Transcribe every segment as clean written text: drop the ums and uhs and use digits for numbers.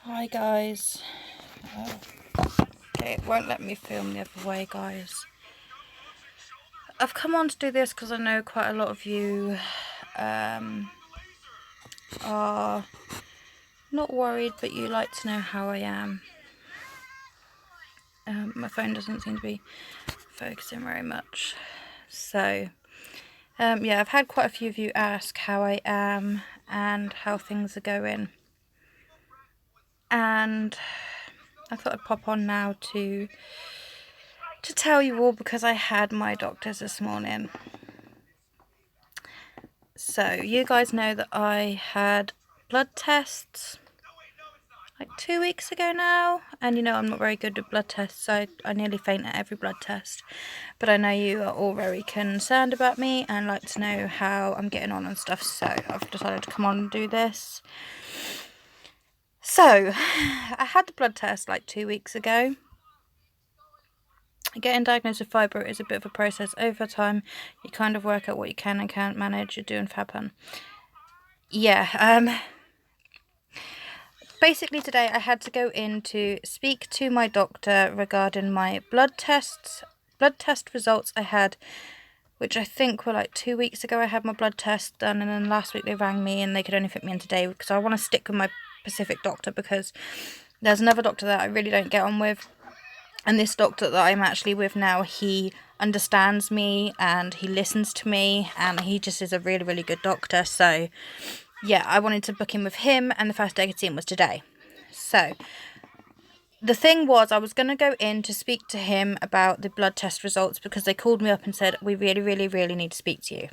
Hi guys. Okay, it won't let me film the other way, guys. I've come on to do this because I know quite a lot of you are not worried, but you like to know how I am. My phone doesn't seem to be focusing very much. So, yeah, I've had quite a few of you ask how I am and how things are going. And I thought I'd pop on now to tell you all because I had my doctors this morning. So you guys know that I had blood tests like 2 weeks ago now, and you know I'm not very good at blood tests, so I nearly faint at every blood test. But I know you are all very concerned about me and like to know how I'm getting on and stuff, so I've decided to come on and do this. So I had the blood test like 2 weeks ago. Getting diagnosed with fibro is a bit of a process. Over time, you kind of work out what you can and can't manage. You're doing fab hun. Yeah, basically today I had to go in to speak to my doctor regarding my blood test results I had, which I think were like 2 weeks ago. I had my blood test done, and then last week they rang me and they could only fit me in today because I want to stick with my specific doctor, because there's another doctor that I really don't get on with. And this doctor that I'm actually with now, he understands me and he listens to me, and he just is a really, really good doctor. So, yeah, I wanted to book in with him, and the first day I could see him was today. So, the thing was, I was going to go in to speak to him about the blood test results because they called me up and said, we really, really, really need to speak to you.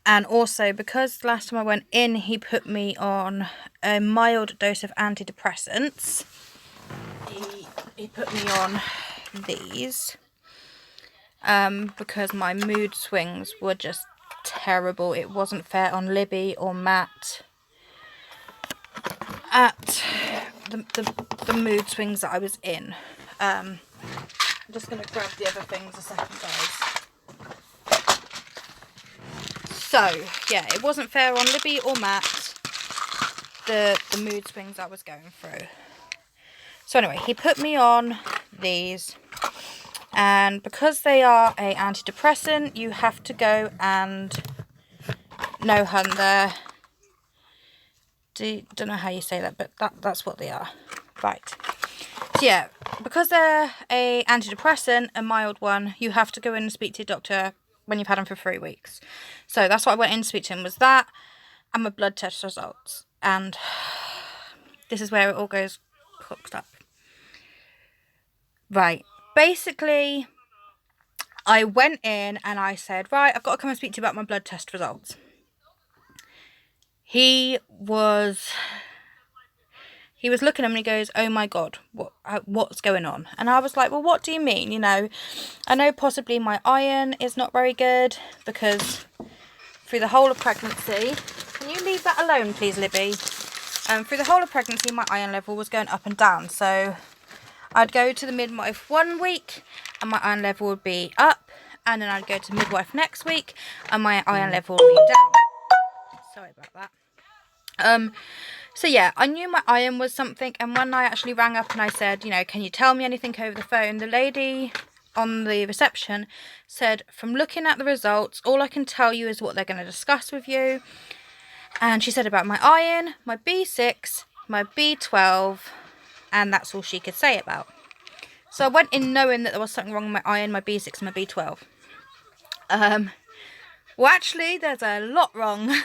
And also, because last time I went in, he put me on a mild dose of antidepressants. He put me on these because my mood swings were just terrible. It wasn't fair on Libby or Matt at the mood swings that I was in. I'm just going to grab the other things a second, guys. So, yeah, it wasn't fair on Libby or Matt, the mood swings I was going through. So anyway, he put me on these, and because they are a antidepressant, you have to go and no hun there. Don't know how you say that, but that's what they are. Right. So yeah, because they're a antidepressant, a mild one, you have to go in and speak to your doctor when you've had them for 3 weeks. So that's what I went in to speak to him, was that and my blood test results. And this is where it all goes cooked up. Right. Basically, I went in and I said, right, I've got to come and speak to you about my blood test results. He was looking at me and he goes, oh my God, what's going on? And I was like, well, what do you mean? You know, I know possibly my iron is not very good because through the whole of pregnancy, can you leave that alone, please, Libby? Through the whole of pregnancy, my iron level was going up and down. So I'd go to the midwife 1 week and my iron level would be up. And then I'd go to midwife next week and my iron level would be down. Sorry about that. So yeah, I knew my iron was something, and when I actually rang up and I said, you know, can you tell me anything over the phone, the lady on the reception said, from looking at the results, all I can tell you is what they're going to discuss with you. And she said about my iron, my B6, my B12, and that's all she could say about. So I went in knowing that there was something wrong with my iron, my B6 and my B12. Well, actually, there's a lot wrong.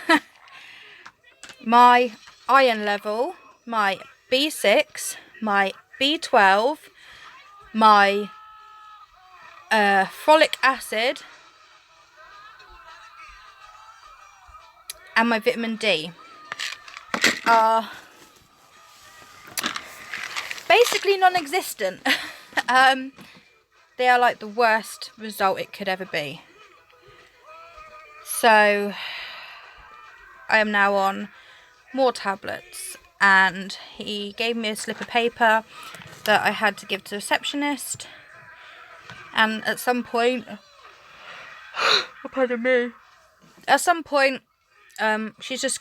My iron level, my B6, my B12, my folic acid, and my vitamin D are basically non-existent. They are like the worst result it could ever be. So I am now on more tablets, and he gave me a slip of paper that I had to give to the receptionist, and at some point pardon me, at some point she's just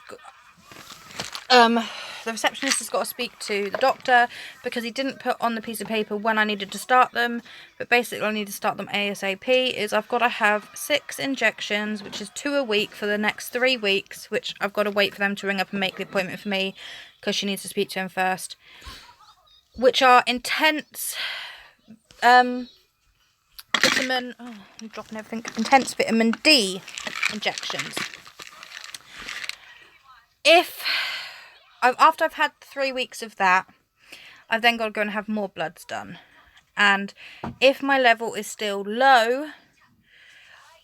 the receptionist has got to speak to the doctor because he didn't put on the piece of paper when I needed to start them. But basically I need to start them ASAP. Is I've got to have 6 injections, which is 2 a week for the next 3 weeks, which I've got to wait for them to ring up and make the appointment for me because she needs to speak to him first. Which are intense vitamin, oh, I'm dropping everything, intense vitamin D injections. After I've had 3 weeks of that, I've then got to go and have more bloods done. And if my level is still low,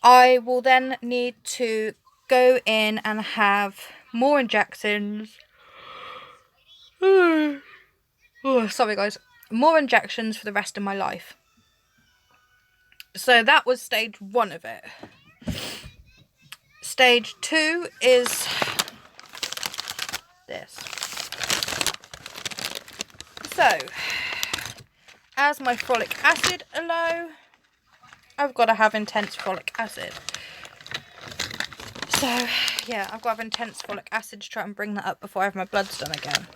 I will then need to go in and have more injections. Oh, sorry guys. More injections for the rest of my life. So that was stage 1 of it. Stage 2 is this. So, as my folic acid are low, I've got to have intense folic acid. So, yeah, I've got to have intense folic acid to try and bring that up before I have my bloods done again.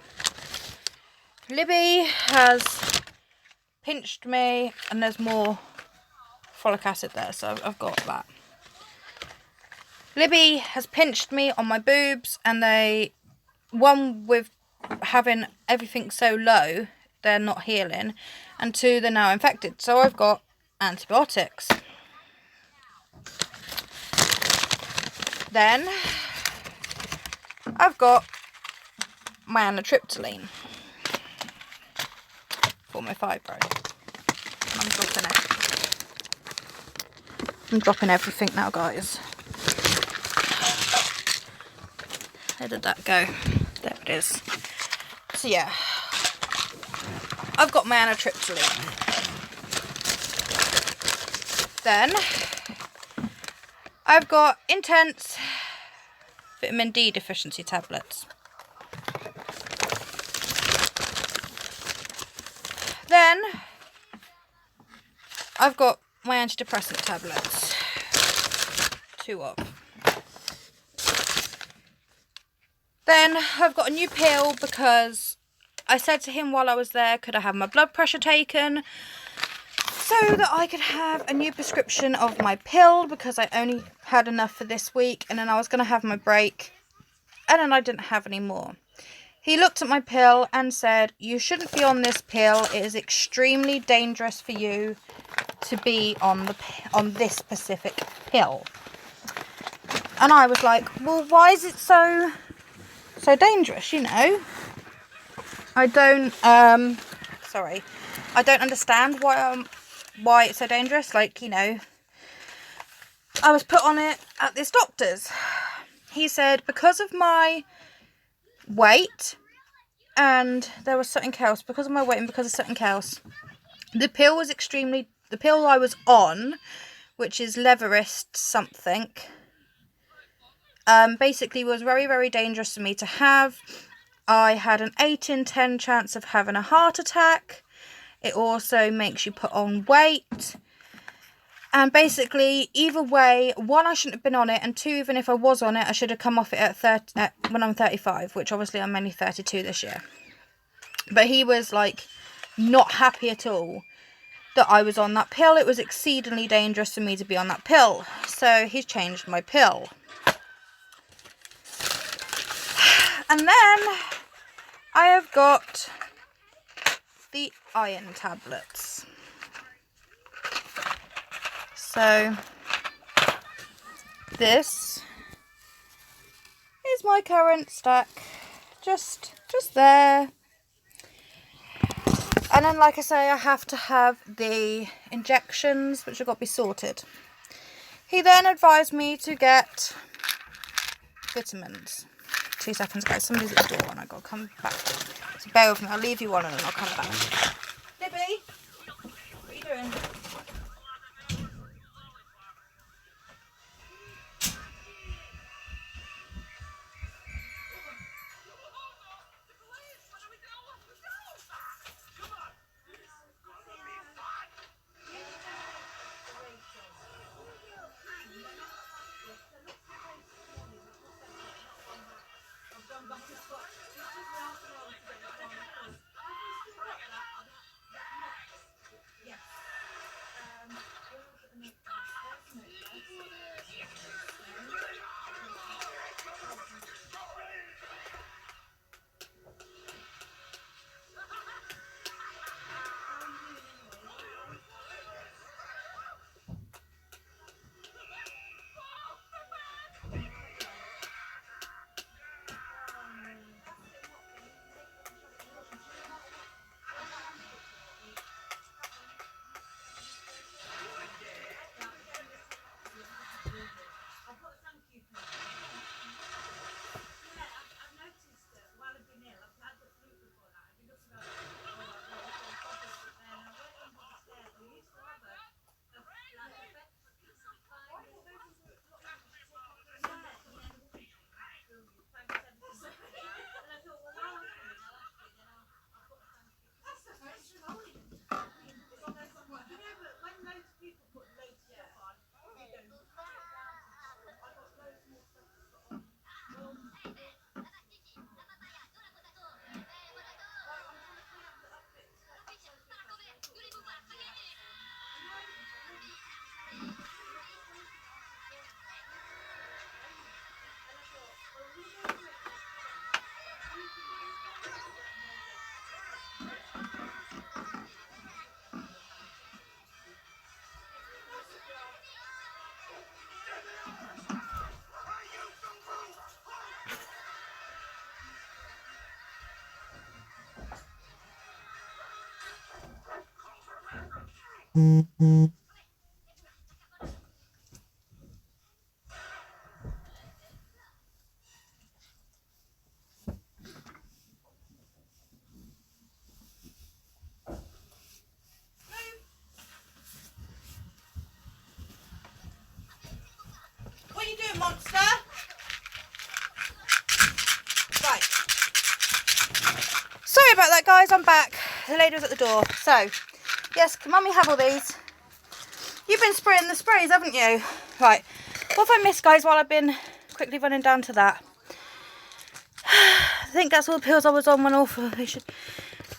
Libby has pinched me, and there's more folic acid there, so I've got that. Libby has pinched me on my boobs, and one with having everything so low, they're not healing, and 2, they're now infected. So I've got antibiotics. Then I've got my amitriptyline for my fibro. I'm dropping it. I'm dropping everything now, guys. Where did that go? There it is. So yeah, I've got my amitriptyline. Then I've got intense vitamin D deficiency tablets. Then I've got my antidepressant tablets. 2 of. Then I've got a new pill because I said to him while I was there, could I have my blood pressure taken so that I could have a new prescription of my pill, because I only had enough for this week, and then I was going to have my break, and then I didn't have any more. He looked at my pill and said, you shouldn't be on this pill. It is extremely dangerous for you to be on this specific pill. And I was like, well, why is it so dangerous, you know? I don't understand why it's so dangerous. Like, you know, I was put on it at this doctor's. He said because of my weight, and there was something else, because of my weight and because of something else, the pill I was on, which is Leverist something, basically was very, very dangerous for me to have. I had an 8 in 10 chance of having a heart attack. It also makes you put on weight. And basically, either way, 1, I shouldn't have been on it, and 2, even if I was on it, I should have come off it when I'm 35, which obviously I'm only 32 this year. But he was, like, not happy at all that I was on that pill. It was exceedingly dangerous for me to be on that pill. So he's changed my pill. And then I have got the iron tablets. So this is my current stack, just there. And then, like I say, I have to have the injections, which have got to be sorted. He then advised me to get vitamins. 2 seconds, guys. Somebody's at the door and I've got to come back. So bear with me. I'll leave you on and then I'll come back. Libby, what are you doing? What are you doing, monster? Right. Sorry about that, guys. I'm back. The lady was at the door. So, yes, can Mummy have all these? You've been spraying the sprays, haven't you? Right. What have I missed, guys, while I've been quickly running down to that? I think that's all the pills I was on when awful. They should...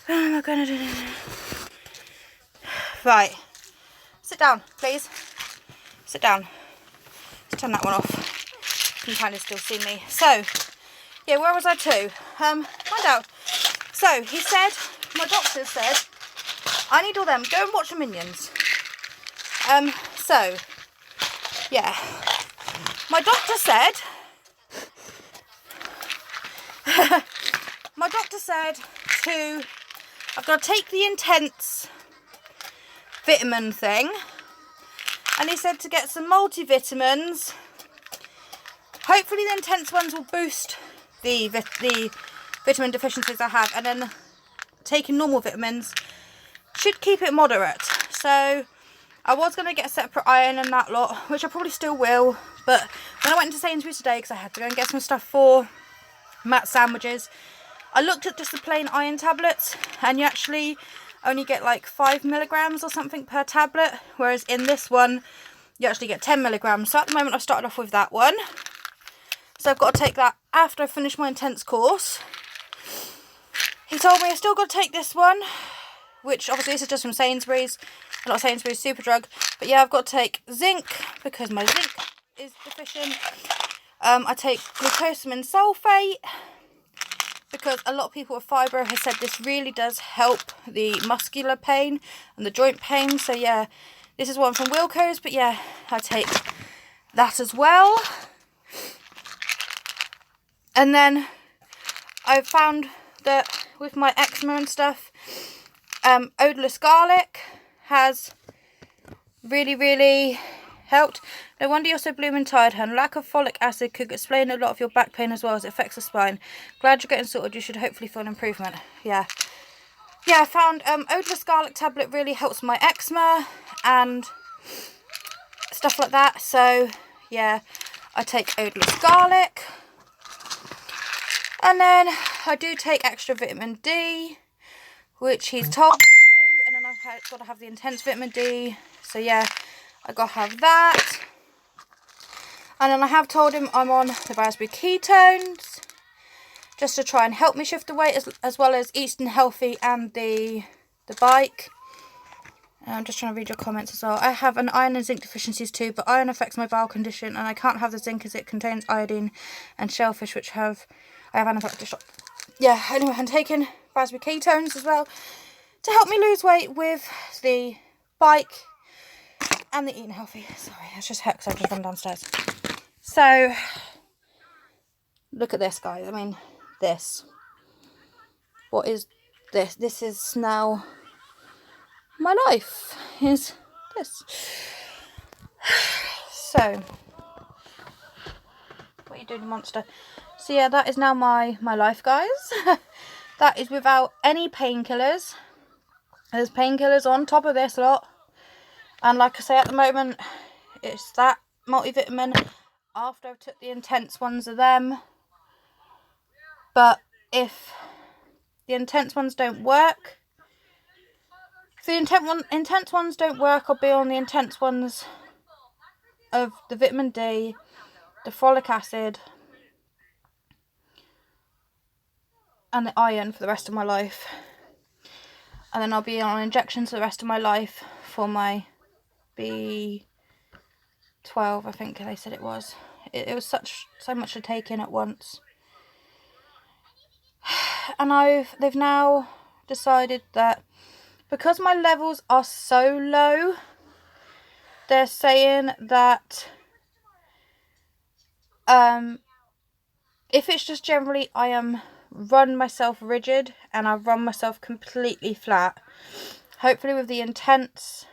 Oh, am I going to do this? Right. Sit down, please. Sit down. Let's turn that one off. You can kind of still see me. So, yeah, where was I to? Find out. So, he said, my doctor said, I need all them. Go and watch the Minions. So, yeah. My doctor said, I've got to take the intense vitamin thing. And he said to get some multivitamins. Hopefully the intense ones will boost the vitamin deficiencies I have. And then taking normal vitamins should keep it moderate. So I was going to get a separate iron and that lot, which I probably still will. But when I went into Sainsbury's today, because I had to go and get some stuff for Matt's sandwiches, I looked at just the plain iron tablets, and you actually only get like 5 milligrams or something per tablet, whereas in this one you actually get 10 milligrams. So at the moment I've started off with that one, so I've got to take that after I finish my intense course. He told me I've still got to take this one, which obviously this is just from Sainsbury's, not Sainsbury's Superdrug, but yeah, I've got to take zinc because my zinc is deficient. I take glucosamine sulfate because a lot of people with fibro have said this really does help the muscular pain and the joint pain. So yeah, this is one from Wilko's, but yeah, I take that as well. And then I've found that with my eczema and stuff, odorless garlic has really helped. No wonder you're so blooming tired, hun. Lack of folic acid could explain a lot of your back pain as well as it affects the spine. Glad you're getting sorted. You should hopefully feel an improvement. Yeah, I found odorless garlic tablet really helps my eczema and stuff like that. So yeah, I take odorless garlic. And then I do take extra vitamin D, which he's told me to. And then I've got to have the intense vitamin D. So yeah, I got to have that. And then I have told him I'm on the raspberry ketones, just to try and help me shift the weight, as well as eating healthy and the bike. And I'm just trying to read your comments as well. I have an iron and zinc deficiencies too, but iron affects my bowel condition, and I can't have the zinc as it contains iodine and shellfish, which I have anaphylactic shock. Yeah, anyway, I'm taking raspberry ketones as well to help me lose weight with the bike and the eating healthy. Sorry, that's just heck, so I've just run downstairs. So, look at this, guys. I mean, this. What is this? This is now my life. Is this. So, what are you doing, monster? So yeah, that is now my life, guys. That is without any painkillers. There's painkillers on top of this lot. And like I say, at the moment, it's that multivitamin after I've took the intense ones of them. But if the intense ones don't work, if the intense ones don't work, I'll be on the intense ones of the vitamin D, the folic acid, and the iron for the rest of my life. And then I'll be on injections for the rest of my life for my B12, I think they said it was. It was so much to take in at once. And they've now decided that because my levels are so low, they're saying that if it's just generally I am run myself rigid and I've run myself completely flat, hopefully with the intense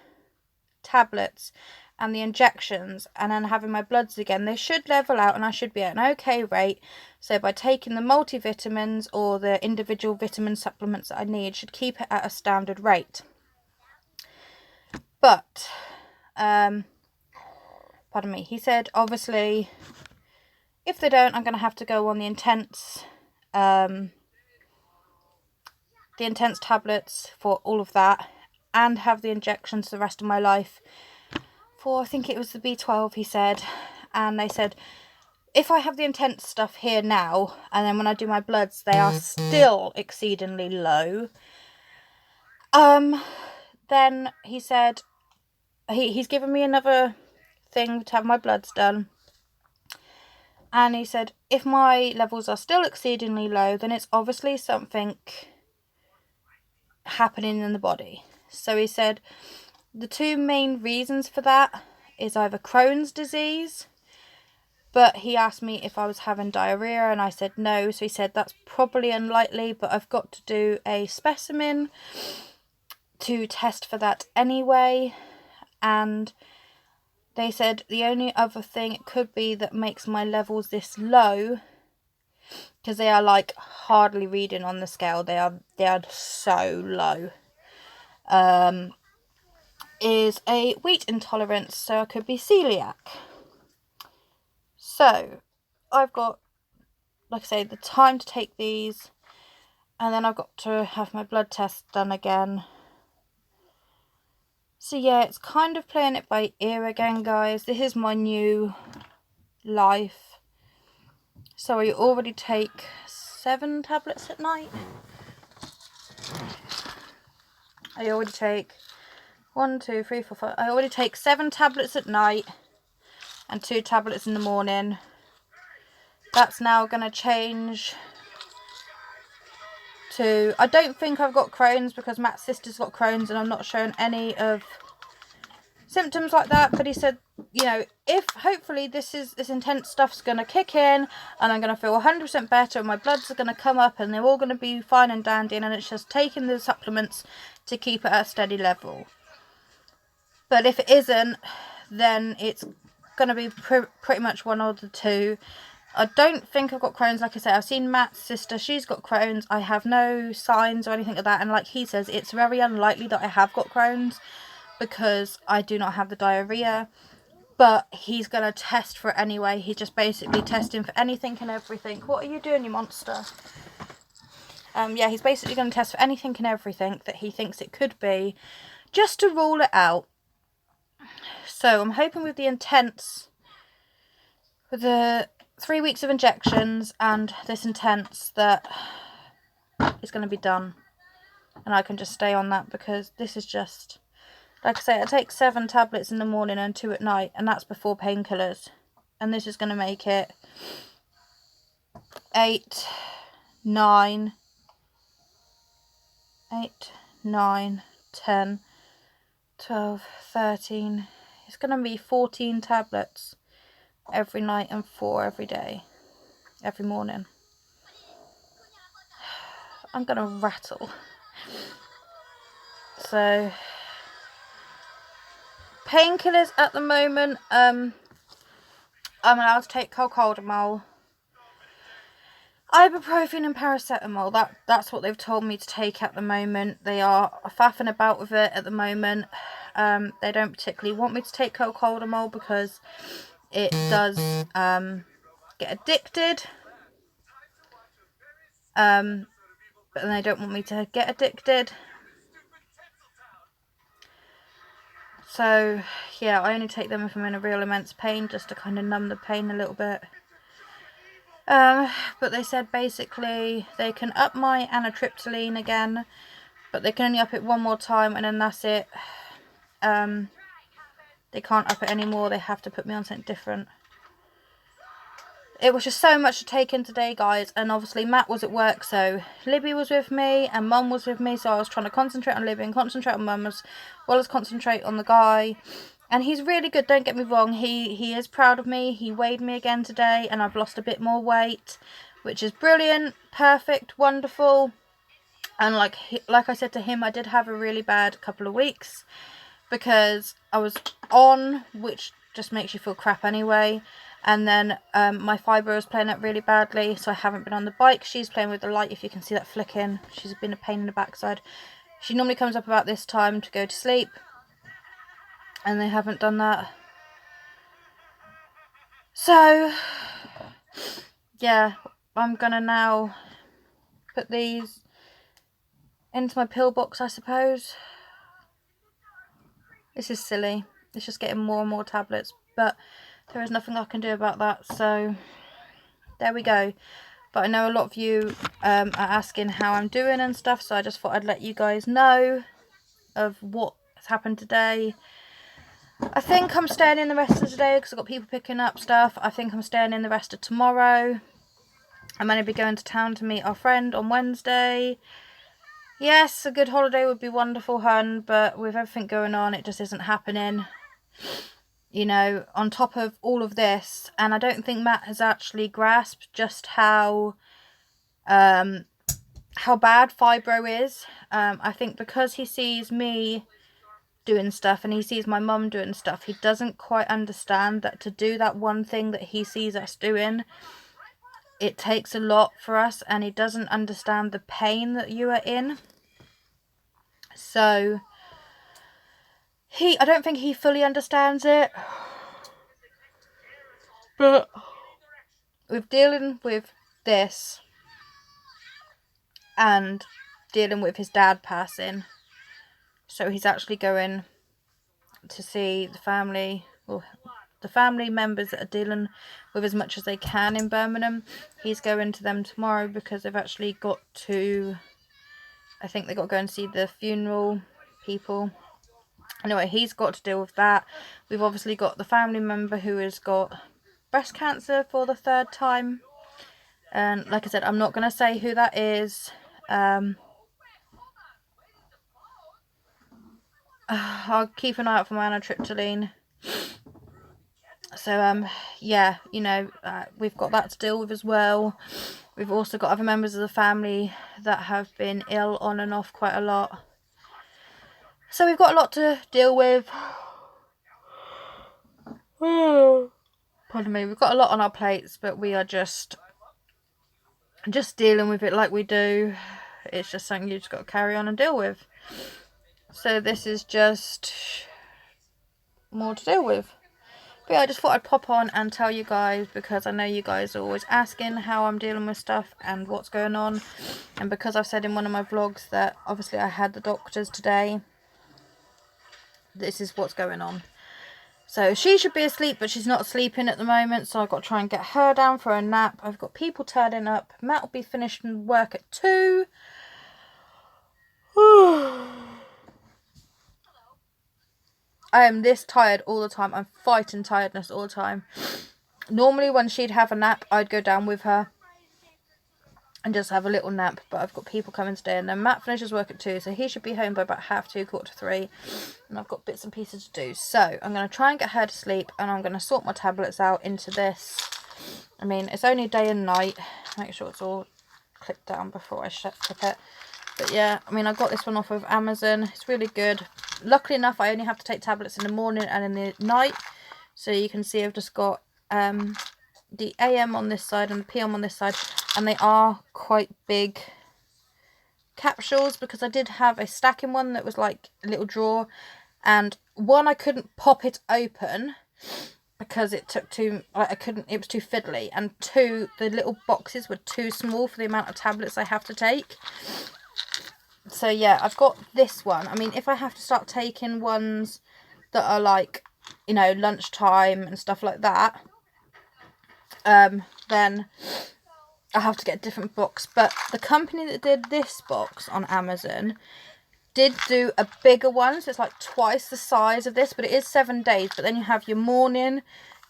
tablets and the injections and then having my bloods again, they should level out and I should be at an okay rate. So by taking the multivitamins or the individual vitamin supplements that I need, should keep it at a standard rate. But pardon me, he said obviously if they don't, I'm going to have to go on the intense tablets for all of that, and have the injections the rest of my life for, I think it was the B12 he said. And they said if I have the intense stuff here now and then when I do my bloods they are still exceedingly low, then he said he's given me another thing to have my bloods done, and he said if my levels are still exceedingly low then it's obviously something happening in the body. So he said the two main reasons for that is either Crohn's disease, but he asked me if I was having diarrhea and I said no, so he said that's probably unlikely, but I've got to do a specimen to test for that anyway. And they said the only other thing it could be that makes my levels this low, because they are like hardly reading on the scale, they are so low, is a wheat intolerance, so I could be celiac. So I've got, like I say, the time to take these, and then I've got to have my blood test done again. So yeah, it's kind of playing it by ear again, guys. This is my new life. So I already take 7 tablets at night. I already take 1, 2, 3, 4, 5. I already take 7 tablets at night and 2 tablets in the morning. That's now going to change to, I don't think I've got Crohn's because Matt's sister's got Crohn's and I'm not showing any of symptoms like that. But he said, you know, if hopefully this intense stuff's going to kick in and I'm going to feel 100% better and my bloods are going to come up and they're all going to be fine and dandy, and it's just taking the supplements to keep it at a steady level. But if it isn't, then it's going to be pretty much one or the two. I don't think I've got Crohn's. Like I say, I've seen Matt's sister, she's got Crohn's. I have no signs or anything like that, and like he says, it's very unlikely that I have got Crohn's because I do not have the diarrhea. But he's going to test for it anyway. He's just basically testing for anything and everything. What are you doing, you monster? Yeah, he's basically going to test for anything and everything that he thinks it could be, just to rule it out. So I'm hoping with the intense, with the 3 weeks of injections and this intense, that it's going to be done. And I can just stay on that, because this is just, like I say, I take 7 tablets in the morning and 2 at night, and that's before painkillers. And this is going to make it 8, 9, 10, 12, 13. It's going to be 14 tablets every night and 4 every day, every morning. I'm going to rattle. So, painkillers at the moment, I'm allowed to take cocodamol, ibuprofen and paracetamol. That's what they've told me to take at the moment. They are faffing about with it at the moment. They don't particularly want me to take cocodamol because it does get addicted. But they don't want me to get addicted. So yeah, I only take them if I'm in a real immense pain, just to kind of numb the pain a little bit. But they said basically they can up my anitriptyline again, but they can only up it one more time and then that's it. They can't up it anymore. They have to put me on something different. It was just so much to take in today, guys, and obviously Matt was at work, so Libby was with me and Mum was with me, so I was trying to concentrate on Libby and concentrate on Mum as well as concentrate on the guy. And he's really good, don't get me wrong, he is proud of me. He weighed me again today and I've lost a bit more weight, which is brilliant, perfect, wonderful. And like I said to him, I did have a really bad couple of weeks because I was on, which just makes you feel crap anyway. And then my fibro was playing up really badly, so I haven't been on the bike. She's playing with the light, if you can see that flicking. She's been a pain in the backside. She normally comes up about this time to go to sleep, and they haven't done that. So, yeah, I'm gonna now put these into my pill box, I suppose. This is silly. It's just getting more and more tablets, but there is nothing I can do about that, so there we go. But I know a lot of you are asking how I'm doing and stuff, so I just thought I'd let you guys know of what has happened today. I think I'm staying in the rest of the day because I've got people picking up stuff. I think I'm staying in the rest of tomorrow. I'm going to be going to town to meet our friend on Wednesday. Yes, a good holiday would be wonderful, hun, but with everything going on, it just isn't happening. You know, on top of all of this, and I don't think Matt has actually grasped just how bad fibro is. I think because he sees me doing stuff and he sees my mum doing stuff, he doesn't quite understand that to do that one thing that he sees us doing, it takes a lot for us, and he doesn't understand the pain that you are in. So I don't think he fully understands it. But with dealing with this and dealing with his dad passing, so he's actually going to see the family, or the family members that are dealing with as much as they can in Birmingham. He's going to them tomorrow because they've actually got to, I think they've got to go and see the funeral people. Anyway, he's got to deal with that. We've obviously got the family member who has got breast cancer for the 3rd time. And like I said, I'm not going to say who that is. I'll keep an eye out for my anitriptyline. So, yeah, you know, we've got that to deal with as well. We've also got other members of the family that have been ill on and off quite a lot. So we've got a lot to deal with. Pardon me, we've got a lot on our plates, but we are just dealing with it like we do. It's just something you just got to carry on and deal with. So this is just more to deal with. But yeah, I just thought I'd pop on and tell you guys, because I know you guys are always asking how I'm dealing with stuff and what's going on. And because I've said in one of my vlogs that obviously I had the doctors today, this is what's going on. So she should be asleep, but she's not sleeping at the moment, so I've got to try and get her down for a nap. I've got people turning up. Matt will be finished work at 2. I am this tired all the time. I'm fighting tiredness all the time. Normally when she'd have a nap, I'd go down with her and just have a little nap, but I've got people coming today, and then Matt finishes work at 2, so he should be home by about 2:30, 2:45, and I've got bits and pieces to do. So I'm going to try and get her to sleep, and I'm going to sort my tablets out into this. I mean, it's only day and night. Make sure it's all clipped down before I clip it. But yeah, I mean, I got this one off of Amazon. It's really good. Luckily enough, I only have to take tablets in the morning and in the night. So you can see I've just got the AM on this side and the PM on this side. And they are quite big capsules, because I did have a stacking one that was like a little drawer. And one, I couldn't pop it open because it took too, it was too fiddly. And 2, the little boxes were too small for the amount of tablets I have to take. So yeah, I've got this one. I mean, if I have to start taking ones that are like, you know, lunchtime and stuff like that, then I have to get a different box. But the company that did this box on Amazon did do a bigger one, so it's like twice the size of this, but it is 7 days. But then you have your morning,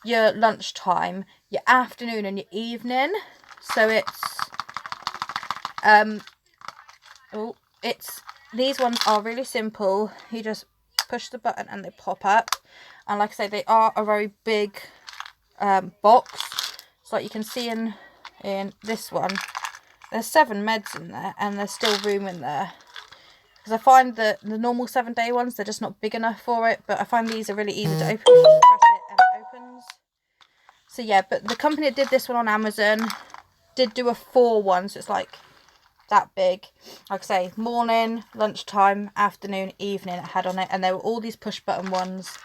your lunchtime, your afternoon, and your evening. So it's these ones are really simple. You just push the button and they pop up, and like I say, they are a very big box. So like you can see in this one, there's 7 meds in there, and there's still room in there. because I find that the normal 7-day ones, they're just not big enough for it, but I find these are really easy to open. You just press it and it opens. So yeah, but the company that did this one on Amazon did do a 4 one, so it's like that big. Like I say, morning, lunchtime, afternoon, evening it had on it, and there were all these push button ones.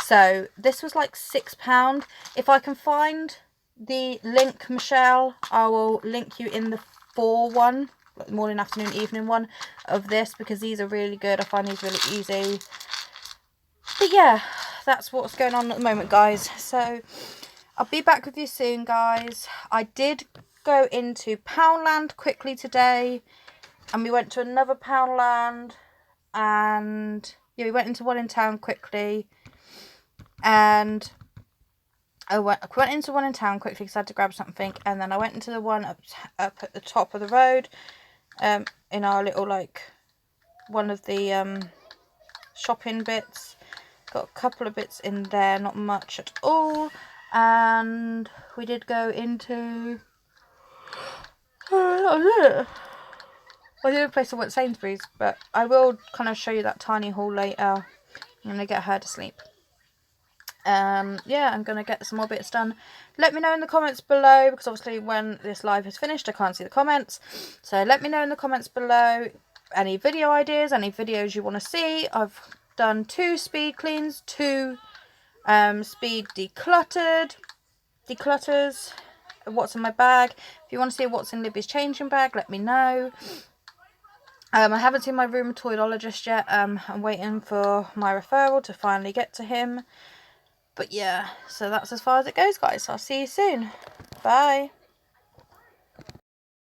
So this was like £6. If I can find the link, Michelle, I will link you in the 4 one, like the morning, afternoon, evening one of this, because these are really good. I find these really easy. But yeah, that's what's going on at the moment, guys. So I'll be back with you soon, guys. I did go into Poundland quickly today, and we went to another Poundland, and yeah, we went into one in town quickly, and I went into one in town quickly because I had to grab something, and then I went into the one up at the top of the road, in our little, like, one of the shopping bits. Got a couple of bits in there, not much at all. And we did go into well, the other place I went, Sainsbury's, but I will kind of show you that tiny haul later. I'm gonna get her to sleep. Yeah, I'm gonna get some more bits done. Let me know in the comments below, because obviously when this live is finished I can't see the comments, so let me know in the comments below any video ideas, any videos you want to see. I've done 2 speed cleans, 2 speed declutters, what's in my bag. If you want to see what's in Libby's changing bag, let me know. I haven't seen my rheumatologist yet. I'm waiting for my referral to finally get to him. But yeah, so that's as far as it goes, guys. I'll see you soon. Bye.